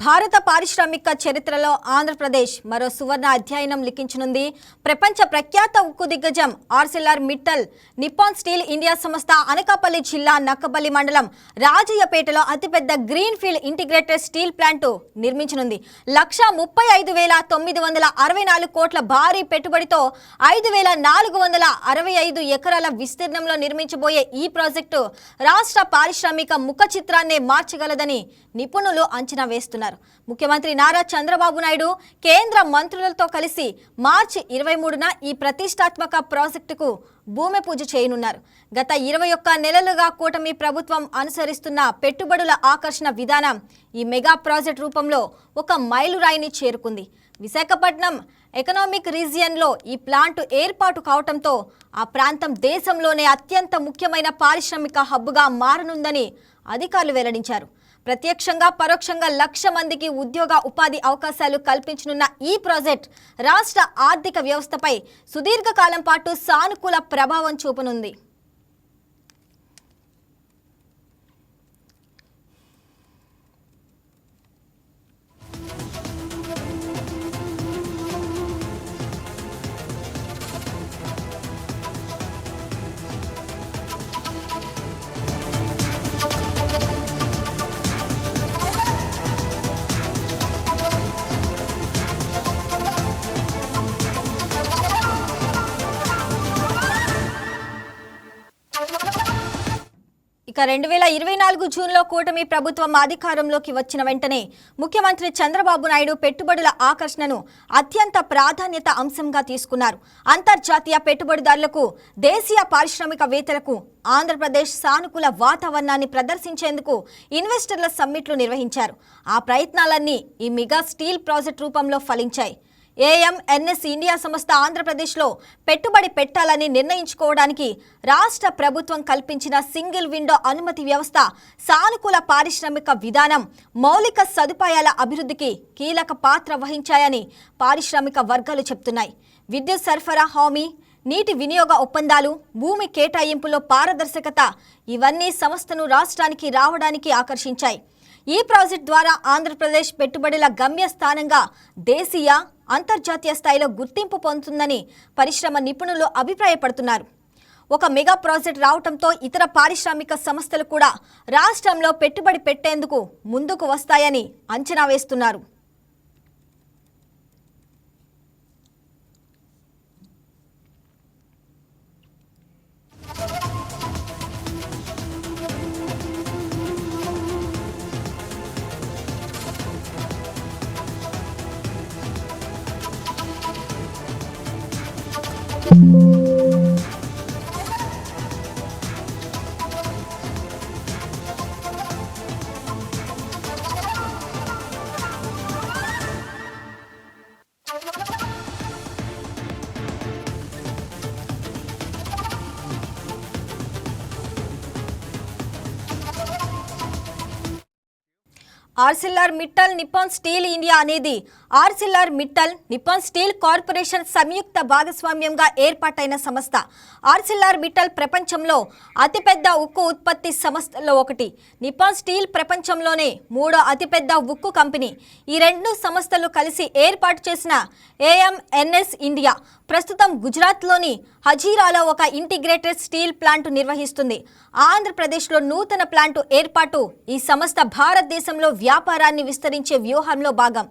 భారత పారిశ్రామిక చరిత్రలో ఆంధ్రప్రదేశ్ మరో సువర్ణ అధ్యాయం లిఖించనుంది. ప్రపంచ ప్రఖ్యాత ఉక్కు దిగ్గజం Arcelor Mittal Nippon Steel India సంస్థ అనకాపల్లి జిల్లా నక్కపల్లి మండలం రాజయ్యపేటలో అతిపెద్ద green field integrated steel plant నిర్మించనుంది. 1,35,964 కోట్ల భారీ పెట్టుబడితో 5,465 ఎకరాల విస్తీర్ణంలో నిర్మించబోయే ఈ ప్రాజెక్టు రాష్ట్ర పారిశ్రామిక ముఖ చిత్రాన్నే మార్చగలదని నిపుణులు అంచనా వేస్తున్నారు. ముఖ్యమంత్రి నారా చంద్రబాబు నాయుడు కేంద్ర మంత్రులతో కలిసి మార్చి 23న ఈ ప్రతిష్టాత్మక ప్రాజెక్టుకు భూమి పూజ చేయనున్నారు. గత 21 నెలలుగా కూటమి ప్రభుత్వం అనుసరిస్తున్న పెట్టుబడుల ఆకర్షణ విధానం ఈ మెగా ప్రాజెక్ట్ రూపంలో ఒక మైలురాయిని చేరుకుంది. విశాఖపట్నం ఎకనామిక్ రీజియన్లో ఈ ప్లాంట్ ఏర్పాటు కావడంతో ఆ ప్రాంతం దేశంలోనే అత్యంత ముఖ్యమైన పారిశ్రామిక హబ్గా మారనుందని అధికారులు వెల్లడించారు. ప్రత్యక్షంగా పరోక్షంగా 1,00,000 మందికి ఉద్యోగ ఉపాధి అవకాశాలు కల్పించనున్న ఈ ప్రాజెక్ట్ రాష్ట్ర ఆర్థిక వ్యవస్థపై సుదీర్ఘకాలం పాటు సానుకూల ప్రభావం చూపనుంది. ఇక 2024 జూన్లో కూటమి ప్రభుత్వం అధికారంలోకి వచ్చిన వెంటనే ముఖ్యమంత్రి చంద్రబాబు నాయుడు పెట్టుబడుల ఆకర్షణను అత్యంత ప్రాధాన్యత అంశంగా తీసుకున్నారు. అంతర్జాతీయ పెట్టుబడిదారులకు, దేశీయ పారిశ్రామికవేత్తలకు ఆంధ్రప్రదేశ్ సానుకూల వాతావరణాన్ని ప్రదర్శించేందుకు ఇన్వెస్టర్ల సమ్మిట్లు నిర్వహించారు. ఆ ప్రయత్నాలన్నీ ఈ మెగా స్టీల్ ప్రాజెక్ట్ రూపంలో ఫలించాయి. AMNS ఇండియా సంస్థ ఆంధ్రప్రదేశ్లో పెట్టుబడి పెట్టాలని నిర్ణయించుకోవడానికి రాష్ట్ర ప్రభుత్వం కల్పించిన సింగిల్ విండో అనుమతి వ్యవస్థ సానుకూల పారిశ్రామిక విధానం, మౌలిక సదుపాయాల అభివృద్ధికి కీలక పాత్ర వహించాయని పారిశ్రామిక వర్గాలు చెప్తున్నాయి. విద్యుత్ సరఫరా హామీ, నీటి వినియోగ ఒప్పందాలు, భూమి కేటాయింపులో పారదర్శకత ఇవన్నీ సంస్థను రాష్ట్రానికి రావడానికి ఆకర్షించాయి. ఈ ప్రాజెక్ట్ ద్వారా ఆంధ్రప్రదేశ్ పెట్టుబడుల గమ్యస్థానంగా దేశీయ, అంతర్జాతీయ స్థాయిలో గుర్తింపు పొందుతుందని పరిశ్రమ నిపుణులు అభిప్రాయపడుతున్నారు. ఒక మెగా ప్రాజెక్ట్ రావడంతో ఇతర పారిశ్రామిక సంస్థలు కూడా రాష్ట్రంలో పెట్టుబడి పెట్టేందుకు ముందుకు వస్తాయని అంచనా వేస్తున్నారు. Arcelor Mittal Nippon Steel India అనేది Arcelor Mittal Nippon Steel Corporation సంయుక్త భాగస్వామ్యంగా ఏర్పాటైన సంస్థ. ఆర్సిలర్ మిట్టల్ ప్రపంచంలో అతిపెద్ద ఉక్కు ఉత్పత్తి సంస్థల్లో ఒకటి. నిప్పాన్ స్టీల్ ప్రపంచంలోనే 3వ అతిపెద్ద ఉక్కు కంపెనీ. ఈ రెండు సంస్థలు కలిసి ఏర్పాటు చేసిన AMNS ఇండియా ప్రస్తుతం గుజరాత్లోని హజీరాలో ఒక ఇంటిగ్రేటెడ్ స్టీల్ ప్లాంట్ నిర్వహిస్తుంది. ఆంధ్రప్రదేశ్లో నూతన ప్లాంటు ఏర్పాటు ఈ సంస్థ భారతదేశంలో వ్యాపారాన్ని విస్తరించే వ్యూహంలో భాగం.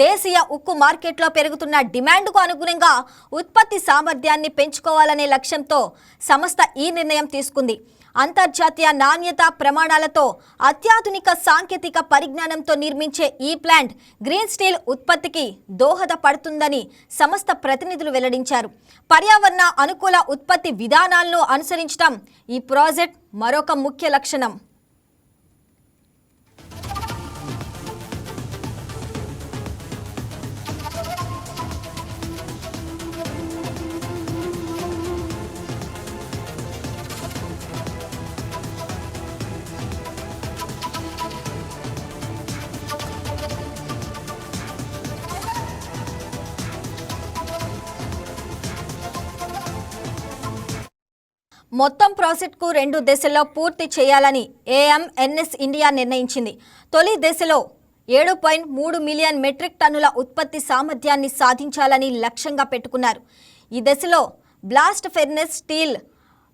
దేశీయ ఉక్కు మార్కెట్లో పెరుగుతున్న డిమాండ్కు అనుగుణంగా ఉత్పత్తి సామర్థ్యాన్ని పెంచుకోవాలనే లక్ష్యంతో సంస్థ ఈ నిర్ణయం తీసుకుంది. అంతర్జాతీయ నాణ్యత ప్రమాణాలతో అత్యాధునిక సాంకేతిక పరిజ్ఞానంతో నిర్మించే ఈ ప్లాంట్ గ్రీన్ స్టీల్ ఉత్పత్తికి దోహదపడుతుందని సంస్థ ప్రతినిధులు వెల్లడించారు. పర్యావరణ అనుకూల ఉత్పత్తి విధానాలను అనుసరించడం ఈ ప్రాజెక్ట్ మరొక ముఖ్య లక్షణం. మొత్తం ప్రాజెక్టుకు 2 దశల్లో పూర్తి చేయాలని AMNS ఇండియా నిర్ణయించింది. తొలి దశలో 7.3 మిలియన్ మెట్రిక్ టన్నుల ఉత్పత్తి సామర్థ్యాన్ని సాధించాలని లక్ష్యంగా పెట్టుకున్నారు. ఈ దశలో blast furnace, steel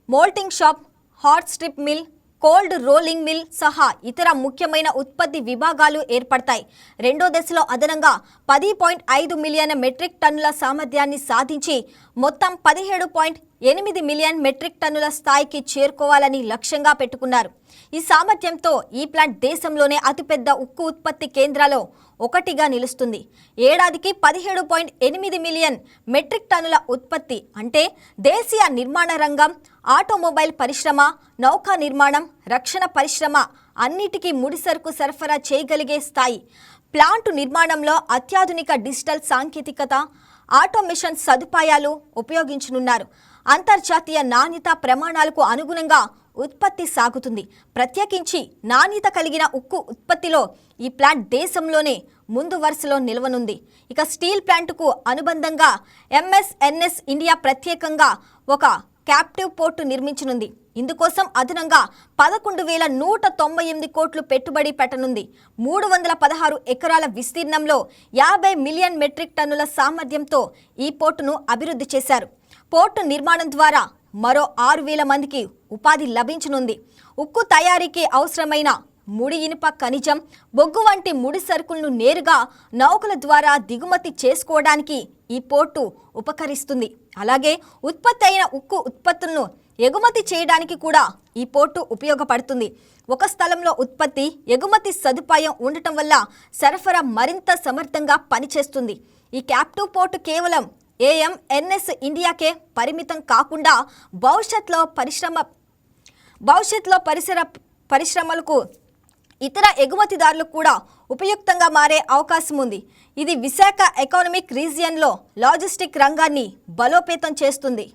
melting shop, hot strip mill, cold rolling mill సహా ఇతర ముఖ్యమైన ఉత్పత్తి విభాగాలు ఏర్పడతాయి. రెండో దశలో అదనంగా 10.5 మిలియన్ మెట్రిక్ టన్నుల సామర్థ్యాన్ని సాధించి మొత్తం 17.8 మిలియన్ మెట్రిక్ టన్నుల స్థాయికి చేరుకోవాలని లక్ష్యంగా పెట్టుకున్నారు. ఈ సామర్థ్యంతో ఈ ప్లాంట్ దేశంలోనే అతిపెద్ద ఉక్కు ఉత్పత్తి కేంద్రాల్లో ఒకటిగా నిలుస్తుంది. ఏడాదికి 17.8 మిలియన్ మెట్రిక్ టన్నుల ఉత్పత్తి అంటే దేశీయ నిర్మాణ రంగం, ఆటోమొబైల్ పరిశ్రమ, నౌకా నిర్మాణం, రక్షణ పరిశ్రమ అన్నిటికీ ముడిసరుకు సరఫరా చేయగలిగే స్థాయి. ప్లాంటు నిర్మాణంలో అత్యాధునిక డిజిటల్ సాంకేతికత, ఆటోమేషన్ సదుపాయాలు ఉపయోగించనున్నారు. అంతర్జాతీయ నాణ్యత ప్రమాణాలకు అనుగుణంగా ఉత్పత్తి సాగుతుంది. ప్రత్యేకించి నాణ్యత కలిగిన ఉక్కు ఉత్పత్తిలో ఈ ప్లాంట్ దేశంలోనే ముందు వరుసలో నిలవనుంది. ఇక స్టీల్ ప్లాంటుకు అనుబంధంగా ఎంఎస్ఎన్ఎస్ ఇండియా ప్రత్యేకంగా ఒక క్యాప్టివ్ పోర్టు నిర్మించనుంది. ఇందుకోసం అదనంగా 11,198 కోట్లు పెట్టుబడి పెట్టనుంది. 316 ఎకరాల విస్తీర్ణంలో 50 మిలియన్ మెట్రిక్ టన్నుల సామర్థ్యంతో ఈ పోర్టును అభివృద్ధి చేశారు. పోర్టు నిర్మాణం ద్వారా మరో 6,000 మందికి ఉపాధి లభించనుంది. ఉక్కు తయారీకి అవసరమైన ముడి ఇనుప ఖనిజం, బొగ్గు వంటి ముడి సరుకులను నేరుగా నౌకల ద్వారా దిగుమతి చేసుకోవడానికి ఈ పోర్టు ఉపకరిస్తుంది. అలాగే ఉత్పత్తి అయిన ఉక్కు ఉత్పత్తులను ఎగుమతి చేయడానికి కూడా ఈ పోర్టు ఉపయోగపడుతుంది. ఒక స్థలంలో ఉత్పత్తి, ఎగుమతి సదుపాయం ఉండటం వల్ల సరఫరా మరింత సమర్థంగా పనిచేస్తుంది. ఈ క్యాప్టివ్ పోర్టు కేవలం ఏఎంఎన్ఎస్ ఇండియాకే పరిమితం కాకుండా భవిష్యత్తులో పరిశ్రమలకు ఇతర ఎగుమతిదారులకు కూడా ఉపయుక్తంగా మారే అవకాశం ఉంది. ఇది విశాఖ ఎకనామిక్ రీజియన్లో లాజిస్టిక్ రంగాన్ని బలోపేతం చేస్తుంది.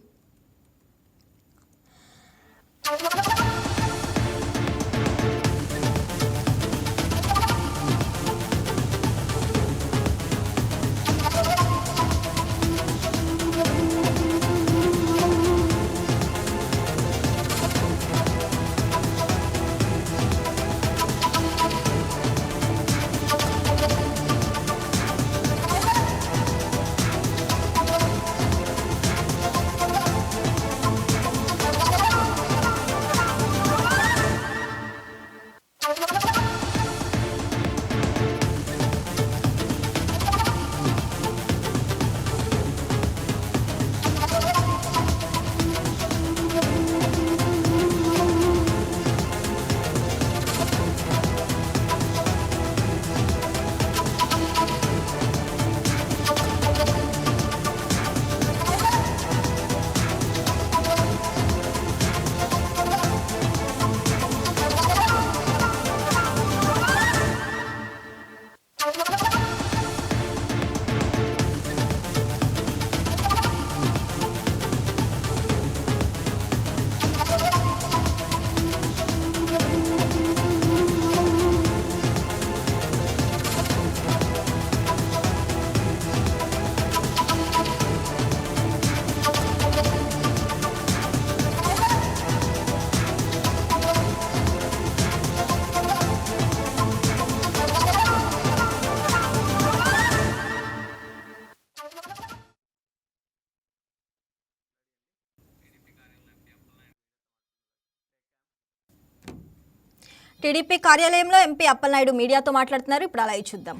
టీడీపీ కార్యాలయంలో ఎంపీ అప్పలనాయుడు మీడియాతో మాట్లాడుతున్నారు. ఇప్పుడు అలా చూద్దాం.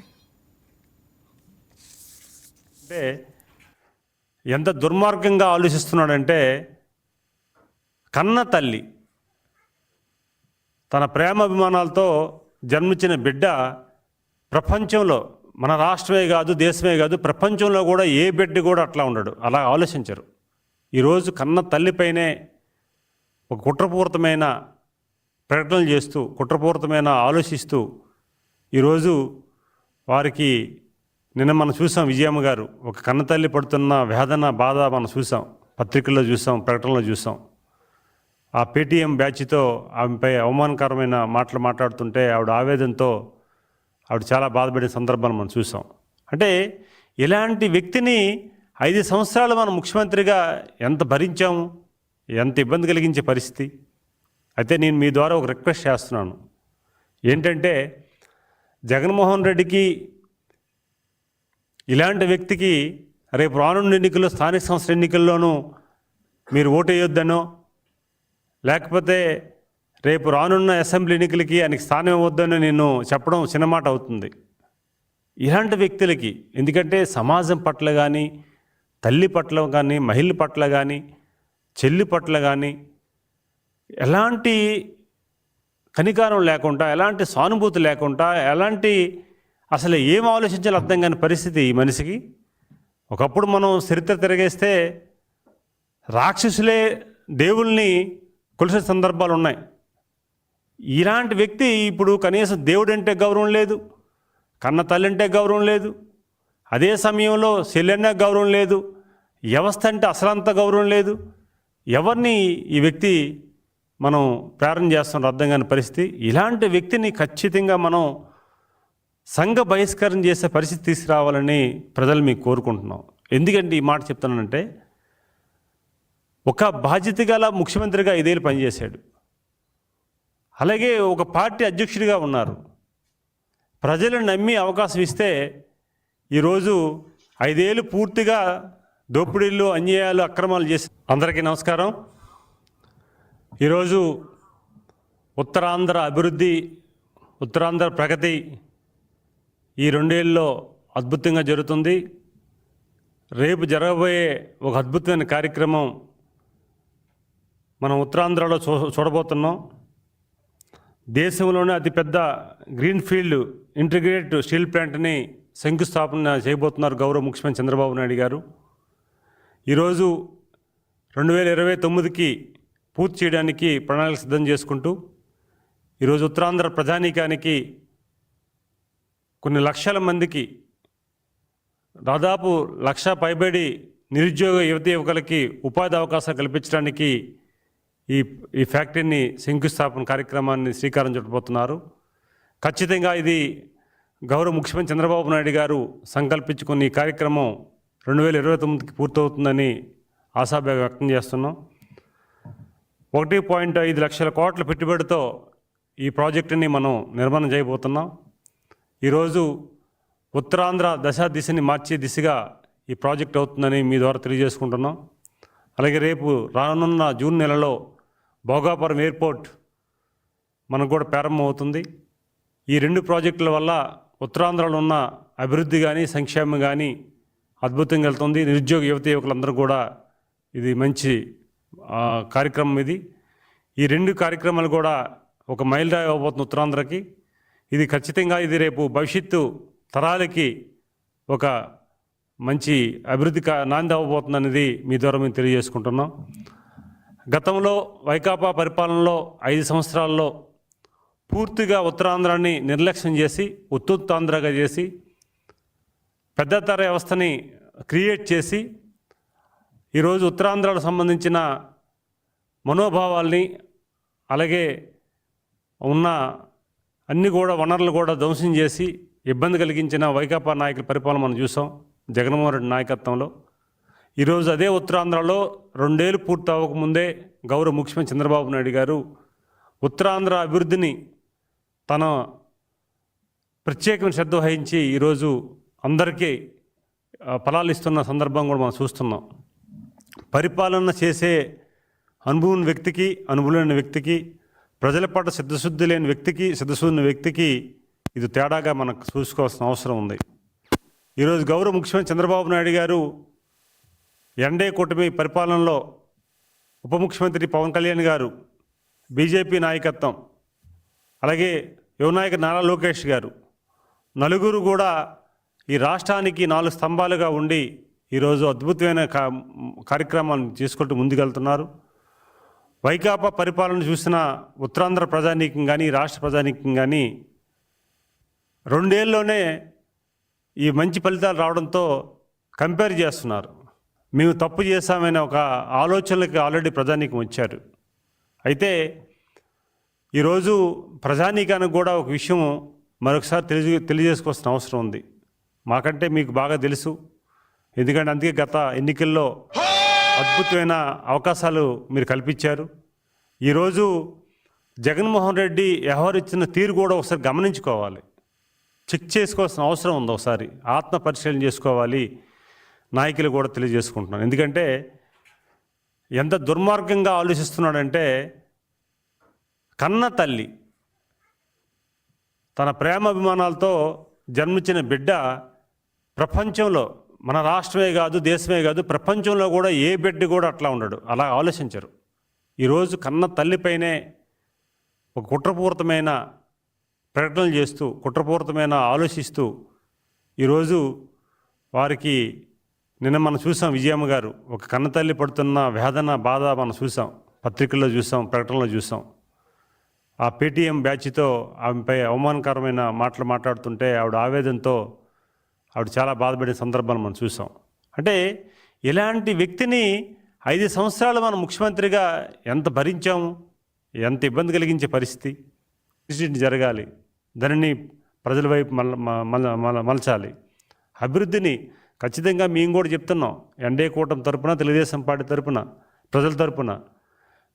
అంటే ఎంత దుర్మార్గంగా ఆలోచిస్తున్నాడంటే, కన్న తల్లి తన ప్రేమాభిమానాలతో జన్మించిన బిడ్డ ప్రపంచంలో, మన రాష్ట్రమే కాదు దేశమే కాదు ప్రపంచంలో కూడా ఏ బిడ్డ కూడా అట్లా ఉండడు. అలా ఆలోచించరు. ఈరోజు కన్న తల్లిపైనే ఒక కుట్రపూరితమైన ప్రకటనలు చేస్తూ, కుట్రపూరితమైన ఆలోచిస్తూ ఈరోజు వారికి నిన్న మనం చూసాం. విజయమ్మ గారు ఒక కన్నతల్లి పడుతున్న వేదన బాధ మనం చూసాం, పత్రికల్లో చూసాం, ప్రకటనలో చూసాం. ఆ పేటీఎం బ్యాచ్తో ఆమెపై అవమానకరమైన మాటలు మాట్లాడుతుంటే ఆవిడ ఆవేదనతో ఆవిడ చాలా బాధపడిన సందర్భాన్ని మనం చూసాం. అంటే ఇలాంటి వ్యక్తిని 5 సంవత్సరాలు మనం ముఖ్యమంత్రిగా ఎంత భరించాము, ఎంత ఇబ్బంది కలిగించే పరిస్థితి. అయితే నేను మీ ద్వారా ఒక రిక్వెస్ట్ చేస్తున్నాను. ఏంటంటే, జగన్మోహన్ రెడ్డికి ఇలాంటి వ్యక్తికి రేపు రానున్న ఎన్నికల్లో స్థానిక సంస్థల ఎన్నికల్లోనూ మీరు ఓటు వేయొద్దనో లేకపోతే రేపు రానున్న అసెంబ్లీ ఎన్నికలకి ఆయనకి స్థానం ఇవ్వద్దనో నేను చెప్పడం చిన్నమాట అవుతుంది. ఇలాంటి వ్యక్తులకి, ఎందుకంటే సమాజం పట్ల కానీ, తల్లి పట్ల కానీ, మహిళ పట్ల కానీ, చెల్లి పట్ల కానీ ఎలాంటి కనికారం లేకుండా, ఎలాంటి సానుభూతి లేకుండా, ఎలాంటి అసలు ఏం ఆలోచించాలో అర్థం కాని పరిస్థితి ఈ మనిషికి. ఒకప్పుడు మనం చరిత్ర తిరగేస్తే రాక్షసులే దేవుల్ని కొలిసే సందర్భాలు ఉన్నాయి. ఇలాంటి వ్యక్తి ఇప్పుడు కనీసం దేవుడంటే గౌరవం లేదు, కన్న తల్లంటే గౌరవం లేదు, అదే సమయంలో చెల్లెన్న గౌరవం లేదు, వ్యవస్థ అంటే అసలంత గౌరవం లేదు. ఎవరిని ఈ వ్యక్తి మనం ప్రేరణ చేస్తున్న అర్థం కాని పరిస్థితి. ఇలాంటి వ్యక్తిని ఖచ్చితంగా మనం సంఘ బహిష్కరణ చేసే పరిస్థితి తీసుకురావాలని ప్రజలు మీకు కోరుకుంటున్నాం. ఎందుకంటే ఈ మాట చెప్తున్నానంటే, ఒక బాధ్యత గల ముఖ్యమంత్రిగా 5 ఏళ్ళు పనిచేశాడు, అలాగే ఒక పార్టీ అధ్యక్షుడిగా ఉన్నారు. ప్రజలను నమ్మి అవకాశం ఇస్తే ఈరోజు 5 ఏళ్ళు పూర్తిగా దోపిడీలు, అన్యాయాలు, అక్రమాలు చేసి. అందరికీ నమస్కారం. ఈరోజు ఉత్తరాంధ్ర అభివృద్ధి, ఉత్తరాంధ్ర ప్రగతి ఈ 2 ఏళ్ళలో అద్భుతంగా జరుగుతుంది. రేపు జరగబోయే ఒక అద్భుతమైన కార్యక్రమం మనం ఉత్తరాంధ్రలో చూడబోతున్నాం. దేశంలోనే అతిపెద్ద గ్రీన్ఫీల్డ్ ఇంటిగ్రేటెడ్ స్టీల్ ప్లాంట్ని శంకుస్థాపన చేయబోతున్నారు గౌరవ ముఖ్యమంత్రి చంద్రబాబు నాయుడు గారు. ఈరోజు 2029కి పూర్తి చేయడానికి ప్రణాళిక సిద్ధం చేసుకుంటూ ఈరోజు ఉత్తరాంధ్ర ప్రజానీకానికి కొన్ని లక్షల మందికి దాదాపు 1,00,000 పైబడి నిరుద్యోగ యువకులకి ఉపాధి అవకాశాలు కల్పించడానికి ఈ ఫ్యాక్టరీని శంకుస్థాపన కార్యక్రమాన్ని శ్రీకారం చుట్టబోతున్నారు. ఖచ్చితంగా ఇది గౌరవ ముఖ్యమంత్రి చంద్రబాబు నాయుడు గారు సంకల్పించుకున్న ఈ కార్యక్రమం 2029కి పూర్తవుతుందని ఆశాభావం వ్యక్తం చేస్తున్నాం. 1.5 లక్షల కోట్ల పెట్టుబడితో ఈ ప్రాజెక్టుని మనం నిర్మాణం చేయబోతున్నాం. ఈరోజు ఉత్తరాంధ్ర దిశని మార్చే దిశగా ఈ ప్రాజెక్ట్ అవుతుందని మీ ద్వారా తెలియజేసుకుంటున్నాం. అలాగే రేపు రానున్న జూన్ నెలలో భోగాపురం ఎయిర్పోర్ట్ మనకు కూడా ప్రారంభం అవుతుంది. ఈ 2 ప్రాజెక్టుల వల్ల ఉత్తరాంధ్రలో ఉన్న అభివృద్ధి కానీ, సంక్షేమం కానీ అద్భుతంగా వెళ్తుంది. నిరుద్యోగ యువకులందరూ కూడా ఇది మంచి కార్యక్రమం. ఈ 2 కార్యక్రమాలు కూడా ఒక మైలురాయి అవ్వబోతుంది ఉత్తరాంధ్రకి. ఇది ఖచ్చితంగా ఇది రేపు భవిష్యత్తు తరాలకి ఒక మంచి అభివృద్ధి నాంది అవ్వబోతుందనేది మీ ద్వారా మేము తెలియజేసుకుంటున్నాం. గతంలో వైకాపా పరిపాలనలో 5 సంవత్సరాల్లో పూర్తిగా ఉత్తరాంధ్రాన్ని నిర్లక్ష్యం చేసి ఉత్తుత్తాంధ్రగా చేసి పెద్దతర వ్యవస్థని క్రియేట్ చేసి ఈరోజు ఉత్తరాంధ్రకు సంబంధించిన మనోభావాల్ని, అలాగే ఉన్న అన్ని కూడా వనరులు కూడా ధ్వంసం చేసి ఇబ్బంది కలిగించిన వైకాపా నాయకుల పరిపాలన మనం చూసాం జగన్మోహన్ రెడ్డి నాయకత్వంలో. ఈరోజు అదే ఉత్తరాంధ్రలో 2 ఏళ్ళు పూర్తి అవ్వకముందే గౌరవ ముఖ్యమంత్రి చంద్రబాబు నాయుడు గారు ఉత్తరాంధ్ర అభివృద్ధిని తన ప్రత్యేకమైన శ్రద్ధ వహించి ఈరోజు అందరికీ ఫలాలు ఇస్తున్న సందర్భం కూడా మనం చూస్తున్నాం. పరిపాలన చేసే అనుభవం వ్యక్తికి, అనుభవం లేని వ్యక్తికి, ప్రజల పట్ల సిద్ధశుద్ధి లేని వ్యక్తికి, సిద్ధశుద్ధి వ్యక్తికి ఇది తేడాగా మనకు చూసుకోవాల్సిన అవసరం ఉంది. ఈరోజు గౌరవ ముఖ్యమంత్రి చంద్రబాబు నాయుడు గారు ఎన్డీఏ కూటమి పరిపాలనలో ఉప ముఖ్యమంత్రి పవన్ కళ్యాణ్ గారు, బీజేపీ నాయకత్వం, అలాగే యువ నాయకుడు నారా లోకేష్ గారు నలుగురు కూడా ఈ రాష్ట్రానికి 4 స్తంభాలుగా ఉండి ఈరోజు అద్భుతమైన కార్యక్రమాలను చేసుకుంటూ ముందుకెళ్తున్నారు. వైకాపా పరిపాలన చూసిన ఉత్తరాంధ్ర ప్రజానీకం కానీ, రాష్ట్ర ప్రజానీకం కానీ 2 ఏళ్ళలోనే ఈ మంచి ఫలితాలు రావడంతో కంపేర్ చేస్తున్నారు. మేము తప్పు చేశామనే ఒక ఆలోచనలకి ఆల్రెడీ ప్రజానీకం వచ్చారు. అయితే ఈరోజు ప్రజానీకానికి కూడా ఒక విషయం మరొకసారి తెలియజేసుకోవాల్సిన అవసరం ఉంది. మాకంటే మీకు బాగా తెలుసు, ఎందుకంటే అందుకే గత ఎన్నికల్లో అద్భుతమైన అవకాశాలు మీరు కల్పించారు. ఈరోజు జగన్మోహన్ రెడ్డి వ్యవహరించిన తీరు కూడా ఒకసారి గమనించుకోవాలి. చెక్ చేసుకోవాల్సిన అవసరం ఉంది. ఒకసారి ఆత్మ పరిశీలన చేసుకోవాలి నాయకులు కూడా తెలియజేసుకుంటున్నాను. ఎందుకంటే ఎంత దుర్మార్గంగా ఆలోచిస్తున్నాడంటే, కన్న తల్లి తన ప్రేమాభిమానాలతో జన్మించిన బిడ్డ ప్రపంచంలో, మన రాష్ట్రమే కాదు దేశమే కాదు ప్రపంచంలో కూడా ఏ బిడ్డ కూడా అట్లా ఉండడు. అలా ఆలోచించరు. ఈరోజు కన్న తల్లిపైనే ఒక కుట్రపూరితమైన ప్రకటనలు చేస్తూ, కుట్రపూరితమైన ఆలోచిస్తూ ఈరోజు వారికి, నిన్న మనం చూసాం విజయమ్మ గారు ఒక కన్నతల్లి పడుతున్న వేదన బాధ మనం చూసాం, పత్రికల్లో చూసాం, ప్రకటనలో చూసాం. ఆ పేటీఎం బ్యాచ్తో ఆమెపై అవమానకరమైన మాటలు మాట్లాడుతుంటే ఆవిడ ఆవేదనతో ఆవిడ చాలా బాధపడిన సందర్భాలు మనం చూసాం. అంటే ఇలాంటి వ్యక్తిని 5 సంవత్సరాలు మనం ముఖ్యమంత్రిగా ఎంత భరించాము, ఎంత ఇబ్బంది కలిగించే పరిస్థితి జరగాలి. దానిని ప్రజల వైపు మలచాలి. అభివృద్ధిని ఖచ్చితంగా మేము కూడా చెప్తున్నాం. ఎన్డీఏ కూటమి తరపున, తెలుగుదేశం పార్టీ తరపున, ప్రజల తరపున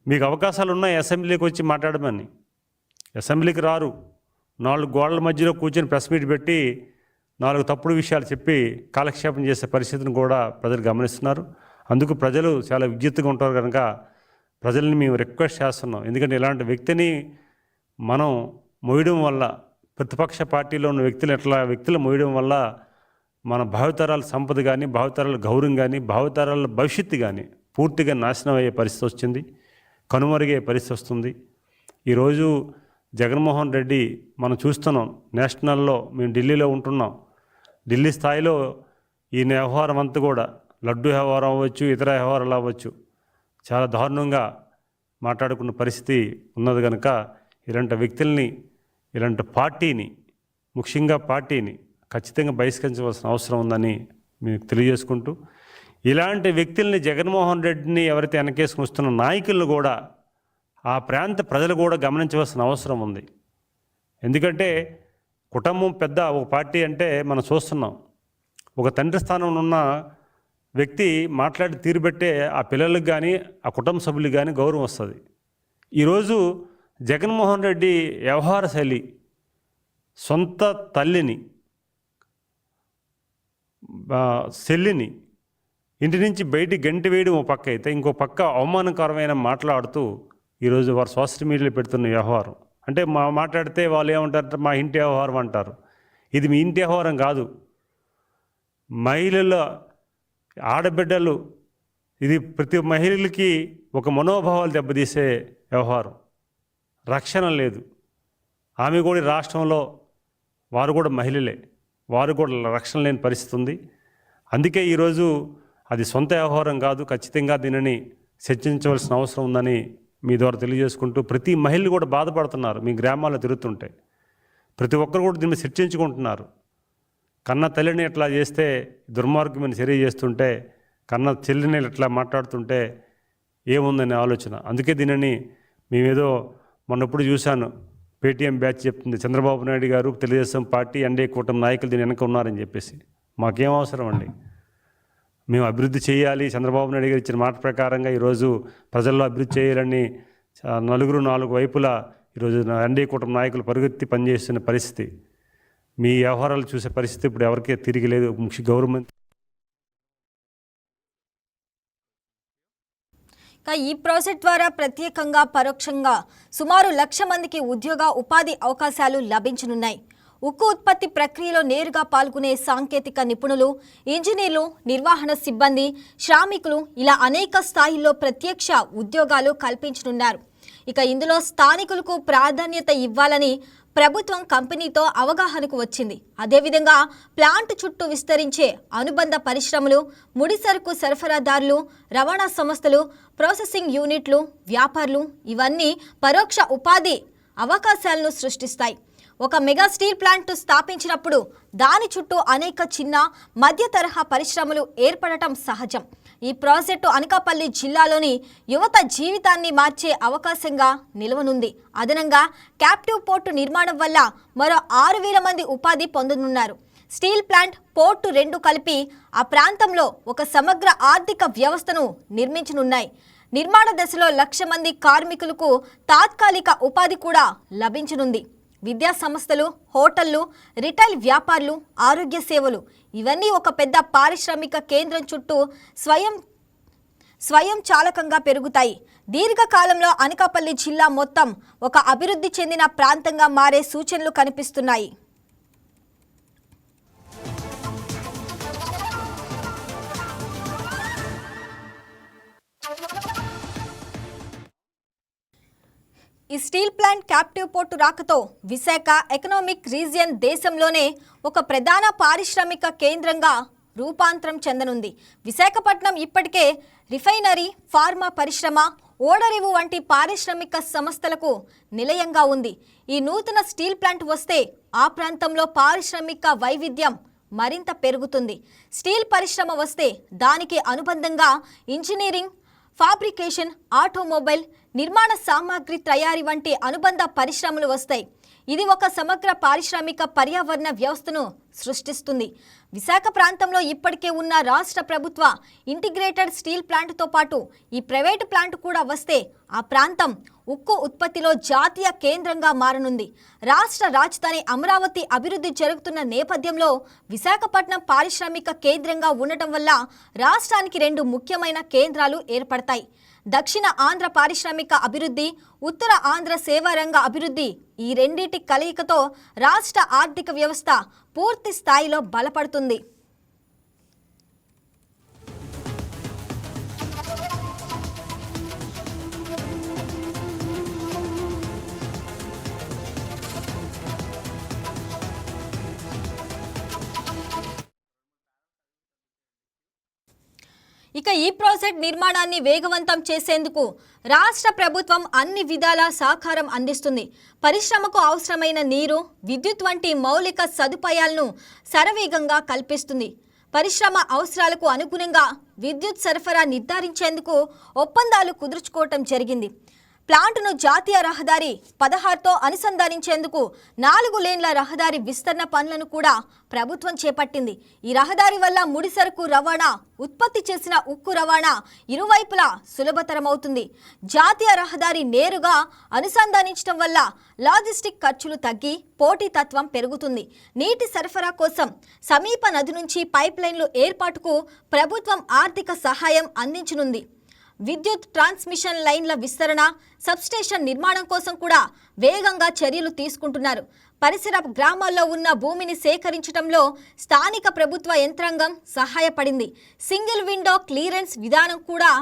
మీకు అవకాశాలు ఉన్నాయి అసెంబ్లీకి వచ్చి మాట్లాడమని. అసెంబ్లీకి రారు. 4 గోడల మధ్యలో కూర్చొని ప్రెస్ మీట్ పెట్టి 4 తప్పుడు విషయాలు చెప్పి కాలక్షేపం చేసే పరిస్థితిని కూడా ప్రజలు గమనిస్తున్నారు. అందుకు ప్రజలు చాలా విజ్ఞతగా ఉంటారు కనుక ప్రజల్ని మేము రిక్వెస్ట్ చేస్తున్నాం. ఎందుకంటే ఇలాంటి వ్యక్తిని మనం మోయడం వల్ల, ప్రతిపక్ష పార్టీలో ఉన్న వ్యక్తులు మోయడం వల్ల మన భావితరాల సంపద కానీ, భావితరాల గౌరవం కానీ, భావితరాల భవిష్యత్తు కానీ పూర్తిగా నాశనం అయ్యే పరిస్థితి వచ్చింది, కనుమరుగే పరిస్థితి వస్తుంది. ఈరోజు జగన్మోహన్ రెడ్డి మనం చూస్తున్నాం. నేషనల్లో మేము ఢిల్లీలో ఉంటున్నాం. ఢిల్లీ స్థాయిలో ఈ వ్యవహారం అంతా కూడా, లడ్డు వ్యవహారం అవ్వచ్చు, ఇతర వ్యవహారాలు అవ్వచ్చు, చాలా దారుణంగా మాట్లాడుకున్న పరిస్థితి ఉన్నది కనుక ఇలాంటి వ్యక్తుల్ని, ఇలాంటి పార్టీని, ముఖ్యంగా పార్టీని ఖచ్చితంగా బహిష్కరించవలసిన అవసరం ఉందని మీకు తెలియజేసుకుంటూ, ఇలాంటి వ్యక్తుల్ని, జగన్మోహన్ రెడ్డిని ఎవరైతే వెనకేసుకుని వస్తున్న నాయకులను కూడా ఆ ప్రాంత ప్రజలు కూడా గమనించవలసిన అవసరం ఉంది. ఎందుకంటే కుటుంబం పెద్ద ఒక పార్టీ అంటే మనం చూస్తున్నాం. ఒక తండ్రి స్థానంలో ఉన్న వ్యక్తి మాట్లాడి తీరుబెట్టే ఆ పిల్లలకు కానీ, ఆ కుటుంబ సభ్యులకు కానీ గౌరవం వస్తుంది. ఈరోజు జగన్మోహన్ రెడ్డి వ్యవహార శైలి, సొంత తల్లిని, చెల్లిని ఇంటి నుంచి బయటికి గంటి వేయడం ఒక పక్క అయితే, ఇంకో పక్క అవమానకరమైన మాట్లాడుతూ ఈరోజు వారు సోషల్ మీడియాలో పెడుతున్న వ్యవహారం. అంటే మాట్లాడితే వాళ్ళు ఏమంటారంటే మా ఇంటి వ్యవహారం అంటారు. ఇది మీ ఇంటి వ్యవహారం కాదు. మహిళల, ఆడబిడ్డలు, ఇది ప్రతి మహిళలకి ఒక మనోభావాలు దెబ్బతీసే వ్యవహారం. రక్షణ లేదు. ఆమె కూడా రాష్ట్రంలో వారు కూడా మహిళలే, వారు కూడా రక్షణ లేని పరిస్థితి ఉంది. అందుకే ఈరోజు అది సొంత వ్యవహారం కాదు. ఖచ్చితంగా దీనిని చర్చించవలసిన అవసరం ఉందని మీ ద్వారా తెలియజేసుకుంటూ, ప్రతి మహిళలు కూడా బాధపడుతున్నారు. మీ గ్రామాల్లో తిరుగుతుంటే ప్రతి ఒక్కరు కూడా దీన్ని చర్చించుకుంటున్నారు. కన్న తల్లిని ఎట్లా చేస్తే దుర్మార్గమైన చర్య చేస్తుంటే, కన్న చెల్లిని ఎట్లా మాట్లాడుతుంటే ఏముందనే ఆలోచన. అందుకే దీనిని మేమేదో మొన్నప్పుడు చూశాను, పేటీఎం బ్యాచ్ చెప్తుంది చంద్రబాబు నాయుడు గారు, తెలుగుదేశం పార్టీ, ఎన్డీఏ కూటమి నాయకులు దీని వెనక ఉన్నారని చెప్పేసి. మాకేం అవసరం అండి? మేము అభివృద్ధి చేయాలి, చంద్రబాబు నాయుడు గారు ఇచ్చిన మాట ప్రకారంగా ఈరోజు ప్రజల్లో అభివృద్ధి చేయాలని 4 వైపులా ఈరోజు ఎన్డీఏ కూటమి నాయకులు పరుగెత్తి పనిచేస్తున్న పరిస్థితి. మీ వ్యవహారాలు చూసే పరిస్థితి ఇప్పుడు ఎవరికీ తిరిగి లేదు. ముఖ్య గవర్నమెంట్ ఈ ప్రాజెక్ట్ ద్వారా ప్రత్యేకంగా, పరోక్షంగా సుమారు 1,00,000 మందికి ఉద్యోగ, ఉపాధి అవకాశాలు లభించనున్నాయి. ఉక్కు ఉత్పత్తి ప్రక్రియలో నేరుగా పాల్గొనే సాంకేతిక నిపుణులు, ఇంజనీర్లు, నిర్వహణ సిబ్బంది, శ్రామికులు ఇలా అనేక స్థాయిల్లో ప్రత్యక్ష ఉద్యోగాలు కల్పించనున్నారు. ఇక ఇందులో స్థానికులకు ప్రాధాన్యత ఇవ్వాలని ప్రభుత్వం కంపెనీతో అవగాహనకు వచ్చింది. అదేవిధంగా ప్లాంట్ చుట్టూ విస్తరించే అనుబంధ పరిశ్రమలు, ముడిసరుకు సరఫరాదారులు, రవాణా సంస్థలు, ప్రాసెసింగ్ యూనిట్లు, వ్యాపారులు ఇవన్నీ పరోక్ష ఉపాధి అవకాశాలను సృష్టిస్తాయి. ఒక మెగా స్టీల్ ప్లాంట్ స్థాపించినప్పుడు దాని చుట్టూ అనేక చిన్న, మధ్య తరహా పరిశ్రమలు ఏర్పడటం సహజం. ఈ ప్రాజెక్టు అనకాపల్లి జిల్లాలోని యువత జీవితాన్ని మార్చే అవకాశంగా నిలవనుంది. అదనంగా క్యాప్టివ్ పోర్టు నిర్మాణం వల్ల మరో 6,000 మంది ఉపాధి పొందనున్నారు. స్టీల్ ప్లాంట్, పోర్టు 2 కలిపి ఆ ప్రాంతంలో ఒక సమగ్ర ఆర్థిక వ్యవస్థను నిర్మించనున్నాయి. నిర్మాణ దశలో 1,00,000 మంది కార్మికులకు తాత్కాలిక ఉపాధి కూడా లభించనుంది. విద్యా సంస్థలు, హోటళ్లు, రిటైల్ వ్యాపారులు, ఆరోగ్య సేవలు ఇవన్నీ ఒక పెద్ద పారిశ్రామిక కేంద్రం చుట్టూ స్వయం చాలకంగా పెరుగుతాయి. దీర్ఘకాలంలో అనకాపల్లి జిల్లా మొత్తం ఒక అభివృద్ధి చెందిన ప్రాంతంగా మారే సూచనలు కనిపిస్తున్నాయి. ఈ స్టీల్ ప్లాంట్ క్యాప్టివ్ పోర్టు రాకతో విశాఖ ఎకనామిక్ రీజియన్ దేశంలోనే ఒక ప్రధాన పారిశ్రామిక కేంద్రంగా రూపాంతరం చెందనుంది. విశాఖపట్నం ఇప్పటికే రిఫైనరీ, ఫార్మా పరిశ్రమ, ఓడరేవు వంటి పారిశ్రామిక సంస్థలకు నిలయంగా ఉంది. ఈ నూతన స్టీల్ ప్లాంట్ వస్తే ఆ ప్రాంతంలో పారిశ్రామిక వైవిధ్యం మరింత పెరుగుతుంది. స్టీల్ పరిశ్రమ వస్తే దానికి అనుబంధంగా ఇంజనీరింగ్, ఫాబ్రికేషన్, ఆటోమొబైల్, నిర్మాణ సామాగ్రి తయారీ వంటి అనుబంధ పరిశ్రమలు వస్తాయి. ఇది ఒక సమగ్ర పారిశ్రామిక పర్యావరణ వ్యవస్థను సృష్టిస్తుంది. విశాఖ ప్రాంతంలో ఇప్పటికే ఉన్న రాష్ట్ర ప్రభుత్వ ఇంటిగ్రేటెడ్ స్టీల్ ప్లాంట్తో పాటు ఈ ప్రైవేటు ప్లాంట్ కూడా వస్తే ఆ ప్రాంతం ఉక్కు ఉత్పత్తిలో జాతీయ కేంద్రంగా మారనుంది. రాష్ట్ర రాజధాని అమరావతి అభివృద్ధి జరుగుతున్న నేపథ్యంలో విశాఖపట్నం పారిశ్రామిక కేంద్రంగా ఉండటం వల్ల రాష్ట్రానికి 2 ముఖ్యమైన కేంద్రాలు ఏర్పడతాయి. దక్షిణ ఆంధ్ర పారిశ్రామిక అభివృద్ధి, ఉత్తర ఆంధ్ర సేవారంగ అభివృద్ధి ఈ రెండింటి కలయికతో రాష్ట్ర ఆర్థిక వ్యవస్థ పూర్తి స్థాయిలో బలపడుతుంది. ఇక ఈ ప్రాజెక్ట్ నిర్మాణాన్ని వేగవంతం చేసేందుకు రాష్ట్ర ప్రభుత్వం అన్ని విధాల సహకారం అందిస్తుంది. పరిశ్రమకు అవసరమైన నీరు, విద్యుత్ వంటి మౌలిక సదుపాయాలను శరవేగంగా కల్పిస్తుంది. పరిశ్రమ అవసరాలకు అనుగుణంగా విద్యుత్ సరఫరా నిర్ధారించేందుకు ఒప్పందాలు కుదుర్చుకోవటం జరిగింది. ప్లాంటును జాతీయ రహదారి 16తో అనుసంధానించేందుకు 4 లేన్ల రహదారి విస్తరణ పనులను కూడా ప్రభుత్వం చేపట్టింది. ఈ రహదారి వల్ల ముడిసరుకు రవాణా, ఉత్పత్తి చేసిన ఉక్కు రవాణా ఇరువైపులా సులభతరమవుతుంది. జాతీయ రహదారి నేరుగా అనుసంధానించడం వల్ల లాజిస్టిక్ ఖర్చులు తగ్గి పోటీతత్వం పెరుగుతుంది. నీటి సరఫరా కోసం సమీప నది నుంచి పైప్ లైన్లు ఏర్పాటుకు ప్రభుత్వం ఆర్థిక సహాయం అందించనుంది. విద్యుత్ ట్రాన్స్మిషన్ లైన్ల విస్తరణ, సబ్స్టేషన్ నిర్మాణం కోసం కూడా వేగంగా చర్యలు తీసుకుంటున్నారు. పరిసర గ్రామాల్లో ఉన్న భూమిని సేకరించడంలో స్థానిక ప్రభుత్వ యంత్రాంగం సహాయపడింది. సింగిల్ విండో క్లియరెన్స్ విధానం కూడా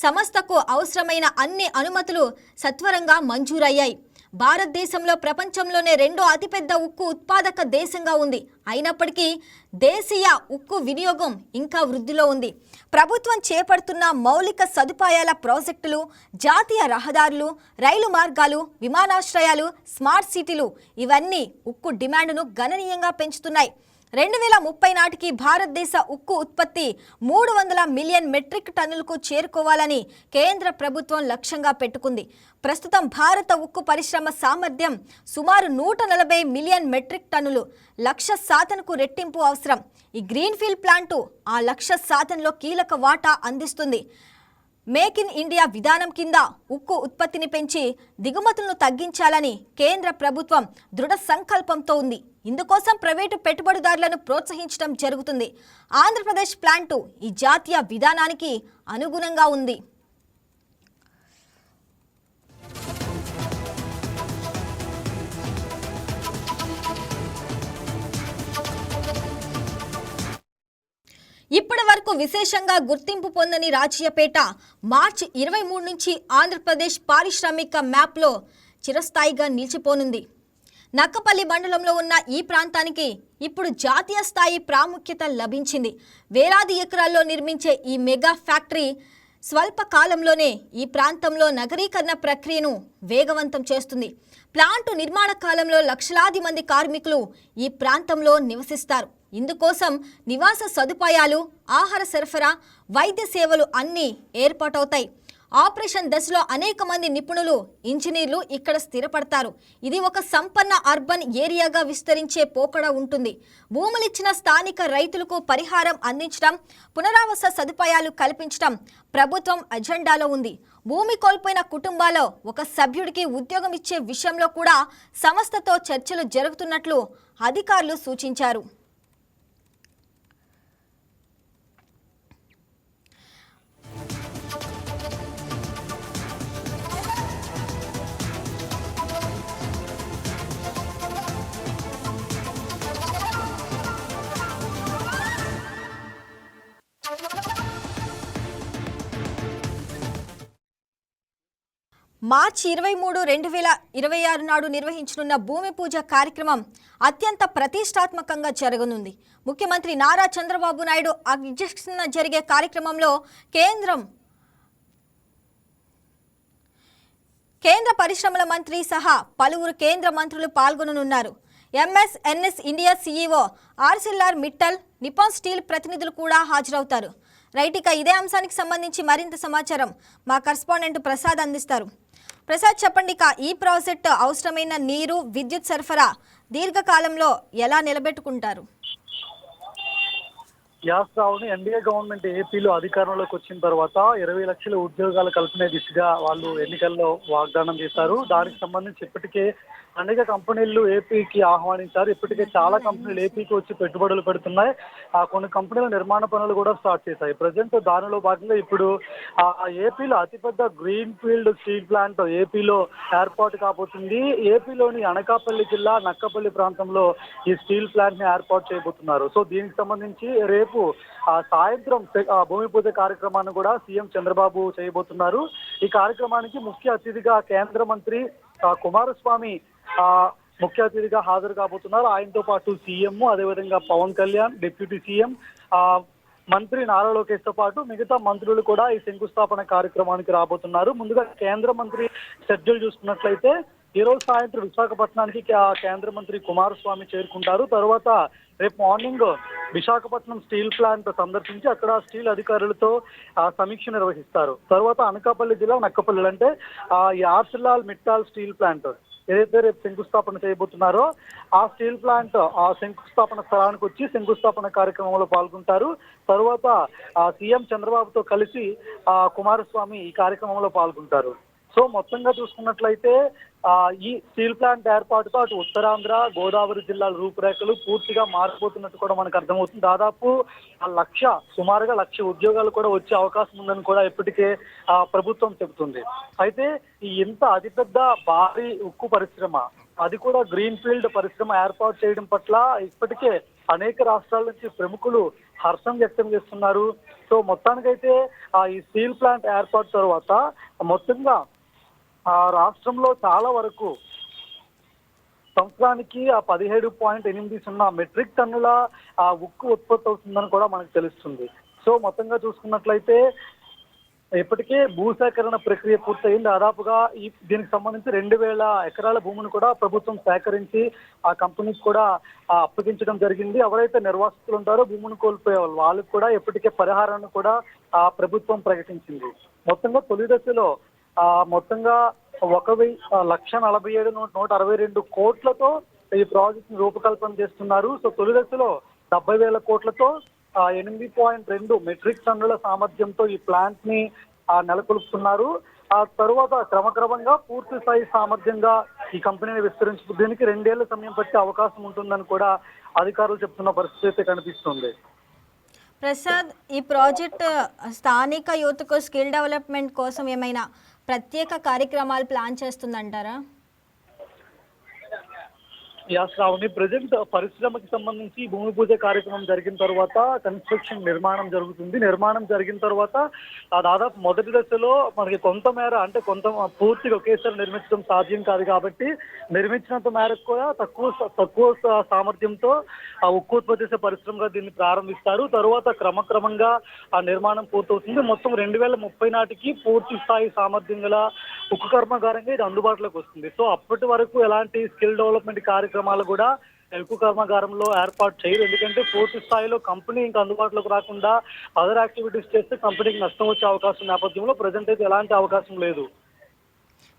సంస్థకు అవసరమైన అన్ని అనుమతులు సత్వరంగా మంజూరయ్యాయి. భారతదేశంలో ప్రపంచంలోనే 2వ అతిపెద్ద ఉక్కు ఉత్పాదక దేశంగా ఉంది. అయినప్పటికీ దేశీయ ఉక్కు వినియోగం ఇంకా వృద్ధిలో ఉంది. ప్రభుత్వం చేపడుతున్న మౌలిక సదుపాయాల ప్రాజెక్టులు, జాతీయ రహదారులు, రైలు మార్గాలు, విమానాశ్రయాలు, స్మార్ట్ సిటీలు ఇవన్నీ ఉక్కు డిమాండ్ను గణనీయంగా పెంచుతున్నాయి. 2030 నాటికి భారతదేశ ఉక్కు ఉత్పత్తి 300 మిలియన్ మెట్రిక్ టన్నులకు చేరుకోవాలని కేంద్ర ప్రభుత్వం లక్ష్యంగా పెట్టుకుంది. ప్రస్తుతం భారత ఉక్కు పరిశ్రమ సామర్థ్యం సుమారు 140 మిలియన్ మెట్రిక్ టన్నులు. లక్ష్య సాధనకు రెట్టింపు అవసరం. ఈ గ్రీన్ఫీల్డ్ ప్లాంటు ఆ లక్ష్య సాధనలో కీలక వాటా అందిస్తుంది. మేక్ ఇన్ ఇండియా విధానం కింద ఉక్కు ఉత్పత్తిని పెంచి దిగుమతులను తగ్గించాలని కేంద్ర ప్రభుత్వం దృఢ సంకల్పంతో ఉంది. ఇందుకోసం ప్రైవేటు పెట్టుబడిదారులను ప్రోత్సహించడం జరుగుతుంది. ఆంధ్రప్రదేశ్ ప్లాంటు ఈ జాతీయ విధానానికి అనుగుణంగా ఉంది. ఇప్పటి వరకు విశేషంగా గుర్తింపు పొందని రాజయ్యపేట మార్చి 23 నుంచి ఆంధ్రప్రదేశ్ పారిశ్రామిక మ్యాప్లో చిరస్థాయిగా నిలిచిపోనుంది. నక్కపల్లి మండలంలో ఉన్న ఈ ప్రాంతానికి ఇప్పుడు జాతీయ స్థాయి ప్రాముఖ్యత లభించింది. వేలాది ఎకరాల్లో నిర్మించే ఈ మెగా ఫ్యాక్టరీ స్వల్ప కాలంలోనే ఈ ప్రాంతంలో నగరీకరణ ప్రక్రియను వేగవంతం చేస్తుంది. ప్లాంటు నిర్మాణ కాలంలో లక్షలాది మంది కార్మికులు ఈ ప్రాంతంలో నివసిస్తారు. ఇందుకోసం నివాస సదుపాయాలు, ఆహార సరఫరా, వైద్య సేవలు అన్నీ ఏర్పాటవుతాయి. ఆపరేషన్ దశలో అనేక మంది నిపుణులు, ఇంజనీర్లు ఇక్కడ స్థిరపడతారు. ఇది ఒక సంపన్న అర్బన్ ఏరియాగా విస్తరించే పోకడ ఉంటుంది. భూములిచ్చిన స్థానిక రైతులకు పరిహారం అందించడం, పునరావాస సదుపాయాలు కల్పించడం ప్రభుత్వం అజెండాలో ఉంది. భూమి కోల్పోయిన కుటుంబాల్లో ఒక సభ్యుడికి ఉద్యోగం ఇచ్చే విషయంలో కూడా సంస్థతో చర్చలు జరుగుతున్నట్లు అధికారులు సూచించారు. మార్చి 23, 2026 నాడు నిర్వహించనున్న భూమి పూజ కార్యక్రమం అత్యంత ప్రతిష్టాత్మకంగా జరగనుంది. ముఖ్యమంత్రి నారా చంద్రబాబు నాయుడు అధ్యక్షతన జరిగే కార్యక్రమంలో కేంద్ర పరిశ్రమల మంత్రి సహా పలువురు కేంద్ర మంత్రులు పాల్గొననున్నారు. MSNS India CEO Arcelor Mittal, Nippon Steel ప్రతినిధులు కూడా హాజరవుతారు. రైట్, ఇక ఇదే అంశానికి సంబంధించి మరింత సమాచారం మా కరెస్పాండెంట్ ప్రసాద్ అందిస్తారు. ప్రసాద్, చెప్పండి, ఇక ఈ ప్రాజెక్టు అవసరమైన నీరు, విద్యుత్ సరఫరా దీర్ఘకాలంలో ఎలా నిలబెట్టుకుంటారు? యాస్రావుని ఎన్డీఏ గవర్నమెంట్ ఏపీలో అధికారంలోకి వచ్చిన తర్వాత 20 లక్షల ఉద్యోగాలు కల్పనే దిశగా వాళ్ళు ఎన్నికల్లో వాగ్దానం చేశారు. దానికి సంబంధించి ఇప్పటికే అనేక కంపెనీలు ఏపీకి ఆహ్వానించారు. ఇప్పటికే చాలా కంపెనీలు ఏపీకి వచ్చి పెట్టుబడులు పెడుతున్నాయి. కొన్ని కంపెనీల నిర్మాణ పనులు కూడా స్టార్ట్ చేశాయి. ప్రజెంట్ దానిలో భాగంగా ఇప్పుడు ఏపీలో అతిపెద్ద గ్రీన్ ఫీల్డ్ స్టీల్ ప్లాంట్ ఏపీలో ఏర్పాటు కాబోతుంది. ఏపీలోని అనకాపల్లి జిల్లా నక్కపల్లి ప్రాంతంలో ఈ స్టీల్ ప్లాంట్ ని ఏర్పాటు చేయబోతున్నారు. సో దీనికి సంబంధించి రేపు సాయంత్రం భూమి పూజ కార్యక్రమాన్ని కూడా సీఎం చంద్రబాబు చేయబోతున్నారు. ఈ కార్యక్రమానికి ముఖ్య అతిథిగా కేంద్ర మంత్రి కుమారస్వామి ముఖ్య అతిథిగా హాజరు కాబోతున్నారు. ఆయనతో పాటు సీఎం, అదేవిధంగా పవన్ కళ్యాణ్, డిప్యూటీ సీఎం, మంత్రి నారా లోకేష్ తో పాటు మిగతా మంత్రులు కూడా ఈ శంకుస్థాపన కార్యక్రమానికి రాబోతున్నారు. ముందుగా కేంద్ర మంత్రి షెడ్యూల్ చూసుకున్నట్లయితే ఈ రోజు సాయంత్రం విశాఖపట్నానికి కేంద్ర మంత్రి కుమారస్వామి చేరుకుంటారు. తర్వాత రేపు మార్నింగ్ విశాఖపట్నం స్టీల్ ప్లాంట్ సందర్శించి అక్కడ స్టీల్ అధికారులతో సమీక్ష నిర్వహిస్తారు. తర్వాత అనకాపల్లి జిల్లా నక్కపల్లి అంటే ఈ ఆర్సిల్ఆర్ మిట్టల్ స్టీల్ ప్లాంట్ ఏదైతే రేపు శంకుస్థాపన చేయబోతున్నారో ఆ స్టీల్ ప్లాంట్ ఆ శంకుస్థాపన స్థలానికి వచ్చి శంకుస్థాపన కార్యక్రమంలో పాల్గొంటారు. తర్వాత సీఎం చంద్రబాబుతో కలిసి కుమారస్వామి ఈ కార్యక్రమంలో పాల్గొంటారు. సో మొత్తంగా చూసుకున్నట్లయితే ఈ స్టీల్ ప్లాంట్ ఏర్పాటుతో అటు ఉత్తరాంధ్ర, గోదావరి జిల్లాల రూపురేఖలు పూర్తిగా మారిపోతున్నట్టు కూడా మనకు అర్థమవుతుంది. దాదాపు సుమారుగా 1,00,000 ఉద్యోగాలు కూడా వచ్చే అవకాశం ఉందని కూడా ఇప్పటికే ప్రభుత్వం చెబుతుంది. అయితే ఈ ఇంత అతిపెద్ద భారీ ఉక్కు పరిశ్రమ, అది కూడా గ్రీన్ ఫీల్డ్ పరిశ్రమ ఏర్పాటు చేయడం పట్ల ఇప్పటికే అనేక రాష్ట్రాల నుంచి ప్రముఖులు హర్షం వ్యక్తం చేస్తున్నారు. సో మొత్తానికైతే ఈ స్టీల్ ప్లాంట్ ఏర్పాటు తర్వాత మొత్తంగా రాష్ట్రంలో చాలా వరకు సంవత్సరానికి 17.80 మెట్రిక్ టన్నుల ఉక్కు ఉత్పత్తి అవుతుందని కూడా మనకు తెలుస్తుంది. సో మొత్తంగా చూసుకున్నట్లయితే ఇప్పటికే భూసేకరణ ప్రక్రియ పూర్తయింది. దాదాపుగా దీనికి సంబంధించి 2,000 ఎకరాల భూమిని కూడా ప్రభుత్వం సేకరించి ఆ కంపెనీకి కూడా అప్పగించడం జరిగింది. ఎవరైతే నిర్వాసితులు ఉంటారో భూమిని కోల్పోయే వాళ్ళకి కూడా ఇప్పటికే పరిహారాన్ని కూడా ప్రభుత్వం ప్రకటించింది. మొత్తంగా తొలి దశలో మొత్తంగా 1,47,162 కోట్లతో ఈ ప్రాజెక్ట్ ని రూపకల్పన చేస్తున్నారు. సో తొలి దశలో 70,000 కోట్లతో 8.2 మెట్రిక్ టన్నుల సామర్థ్యంతో ఈ ప్లాంట్ ని నెలకొల్పుతున్నారు. ఆ తరువాత క్రమక్రమంగా పూర్తి స్థాయి సామర్థ్యంగా ఈ కంపెనీని విస్తరించు దీనికి 2 ఏళ్ల సమయం పట్టే అవకాశం ఉంటుందని కూడా అధికారులు చెప్తున్న పరిస్థితి కనిపిస్తుంది. ప్రసాద్, ఈ ప్రాజెక్ట్ స్థానిక యువతకు స్కిల్ డెవలప్మెంట్ కోసం ఏమైనా ప్రత్యేక కార్యక్రమాలు ప్లాన్ చేస్తుందంటారా? శ్రావణి, ప్రజెంట్ పరిశ్రమకి సంబంధించి భూమి పూజ కార్యక్రమం జరిగిన తర్వాత కన్స్ట్రక్షన్ నిర్మాణం జరుగుతుంది. నిర్మాణం జరిగిన తర్వాత దాదాపు మొదటి దశలో మనకి కొంతమేర అంటే పూర్తిగా ఒకేసారి నిర్మించడం సాధ్యం కాదు కాబట్టి నిర్మించినంత మేరకు కూడా తక్కువ సామర్థ్యంతో ఉక్కు ఉత్పత్తి చేసే పరిశ్రమగా దీన్ని ప్రారంభిస్తారు. తర్వాత క్రమక్రమంగా ఆ నిర్మాణం పూర్తవుతుంది. మొత్తం 2030 నాటికి పూర్తి స్థాయి సామర్థ్యం గల ఉక్కు కర్మాగారంగా ఇది అందుబాటులోకి వస్తుంది. సో అప్పటి వరకు ఎలాంటి స్కిల్ డెవలప్మెంట్ కార్యక్రమాలు కూడా ఉక్కు కర్మాగారంలో ఏర్పాటు చేయరు. ఎందుకంటే పూర్తి స్థాయిలో కంపెనీ ఇంకా అందుబాటులోకి రాకుండా అదర్ యాక్టివిటీస్ చేస్తే కంపెనీకి నష్టం వచ్చే అవకాశం నేపథ్యంలో ప్రజెంట్ అయితే ఎలాంటి అవకాశం లేదు.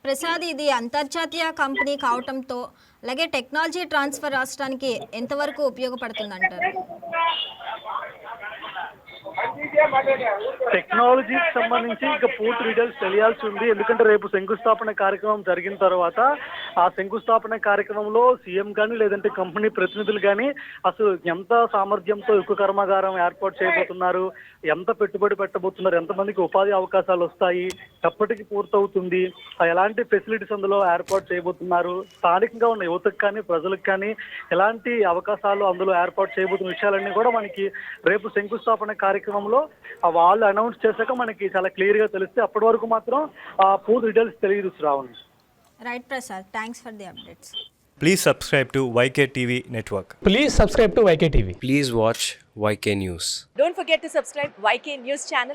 ప్రసాద్, ఇది అంతర్జాతీయ కంపెనీ కావటంతో అలాగే టెక్నాలజీ ట్రాన్స్ఫర్ రాష్ట్రానికి ఎంతవరకు ఉపయోగపడుతుందంటారు? టెక్నాలజీకి సంబంధించి ఇంకా పూర్తి డీటెయిల్స్ తెలియాల్సి ఉంది. ఎందుకంటే రేపు శంకుస్థాపన కార్యక్రమం జరిగిన తర్వాత ఆ శంకుస్థాపన కార్యక్రమంలో సీఎం కానీ లేదంటే కంపెనీ ప్రతినిధులు కానీ అసలు ఎంత సామర్థ్యంతో ఉక్కు కర్మాగారం ఏర్పాటు చేయబోతున్నారు, ఎంత పెట్టుబడి పెట్టబోతున్నారు, ఎంతమందికి ఉపాధి అవకాశాలు వస్తాయి, ఎప్పటికి పూర్తవుతుంది, ఎలాంటి ఫెసిలిటీస్ అందులో ఏర్పాటు చేయబోతున్నారు, స్థానికంగా ఉన్న యువతకు కానీ ప్రజలకు కానీ ఎలాంటి అవకాశాలు అందులో ఏర్పాటు చేయబోతున్న విషయాలన్నీ కూడా మనకి రేపు శంకుస్థాపన కార్యక్రమంలో వాళ్ళు అనౌన్స్ చేశాక మనకి చాలా క్లియర్ గా తెలిస్తే అప్పటి వరకు మాత్రం పూర్తి డీటెయిల్స్ తెలియదు Shravan. Right Prasad, thanks for the updates. Please subscribe to YK TV Network. Please subscribe to YK TV. Please watch YK News. Don't forget to subscribe YK News channel.